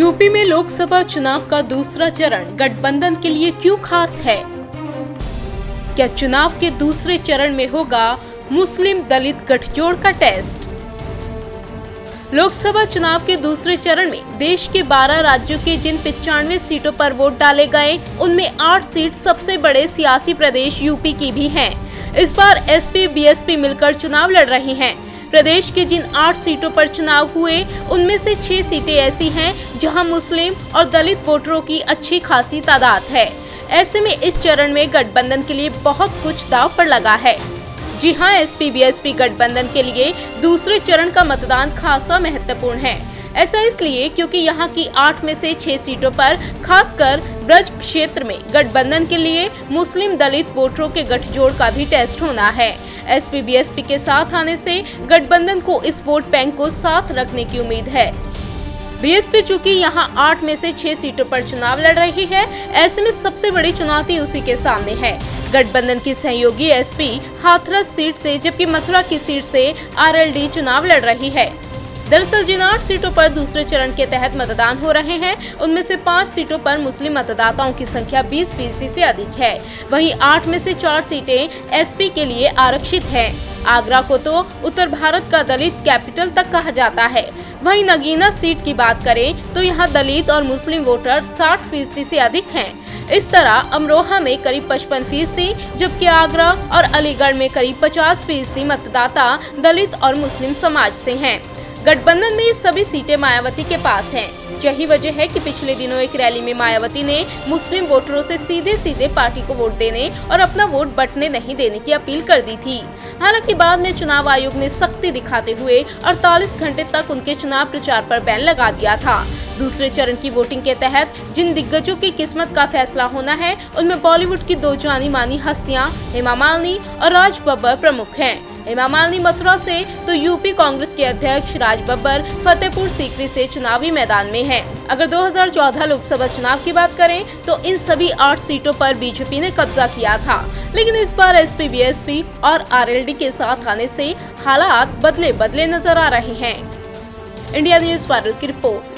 UP में लोकसभा चुनाव का दूसरा चरण गठबंधन के लिए क्यों खास है? क्या चुनाव के दूसरे चरण में होगा मुस्लिम दलित गठजोड़ का टेस्ट? लोकसभा चुनाव के दूसरे चरण में देश के 12 राज्यों के जिन 95 सीटों पर वोट डाले गए, उनमें 8 सीट सबसे बड़े सियासी प्रदेश यूपी की भी हैं। इस बार एसपी बीएसपी मिलकर चुनाव लड़ रही हैं। प्रदेश के जिन 8 सीटों पर चुनाव हुए, उनमें से 6 सीटें ऐसी हैं जहां मुस्लिम और दलित वोटरों की अच्छी खासी तादाद है। ऐसे में इस चरण में गठबंधन के लिए बहुत कुछ दांव पर लगा है। जी हां, एसपी बीएसपी गठबंधन के लिए दूसरे चरण का मतदान खासा महत्वपूर्ण है। ऐसा इसलिए क्योंकि यहां की 8 में से 6 सीटों पर खासकर ब्रज क्षेत्र में गठबंधन के लिए मुस्लिम दलित वोटरों के गठजोड़ का भी टेस्ट होना है। एसपी बीएसपी के साथ आने से गठबंधन को इस वोट बैंक को साथ रखने की उम्मीद है। बीएसपी चूंकि यहां 8 में से 6 सीटों पर चुनाव लड़ रही है, ऐसे में सबसे बड़ी चुनौती उसी के सामने है। गठबंधन की सहयोगी एसपी हाथरस सीट से, जबकि मथुरा की सीट से आरएलडी चुनाव लड़ रही है। दरअसल जिन 8 सीटों पर दूसरे चरण के तहत मतदान हो रहे हैं, उनमें से 5 सीटों पर मुस्लिम मतदाताओं की संख्या 20% से अधिक है। वहीं 8 में से 4 सीटें एसपी के लिए आरक्षित हैं। आगरा को तो उत्तर भारत का दलित कैपिटल तक कहा जाता है। वहीं नगीना सीट की बात करें तो यहाँ दलित और मुस्लिम वोटर 60% से अधिक हैं। इस तरह अमरोहा में करीब 55%, जबकि आगरा और अलीगढ़ में करीब 50% मतदाता दलित और मुस्लिम समाज से हैं। गठबंधन में ये सभी सीटें मायावती के पास हैं। यही वजह है कि पिछले दिनों एक रैली में मायावती ने मुस्लिम वोटरों से सीधे पार्टी को वोट देने और अपना वोट बंटने नहीं देने की अपील कर दी थी। हालांकि बाद में चुनाव आयोग ने सख्ती दिखाते हुए 48 घंटे तक उनके चुनाव प्रचार पर बैन लगा दिया था। दूसरे चरण की वोटिंग के तहत जिन दिग्गजों की किस्मत का फैसला होना है, उनमें बॉलीवुड की 2 जानी मानी हस्तियां हेमा मालिनी और राज बब्बर प्रमुख हैं। हेमा मालिनी मथुरा से तो यूपी कांग्रेस के अध्यक्ष राज बब्बर फतेहपुर सीकरी से चुनावी मैदान में हैं। अगर 2014 लोकसभा चुनाव की बात करें तो इन सभी 8 सीटों पर बीजेपी ने कब्जा किया था, लेकिन इस बार एसपी बीएसपी और आरएलडी के साथ आने से हालात बदले नजर आ रहे हैं। इंडिया न्यूज़ वायरल की रिपोर्ट।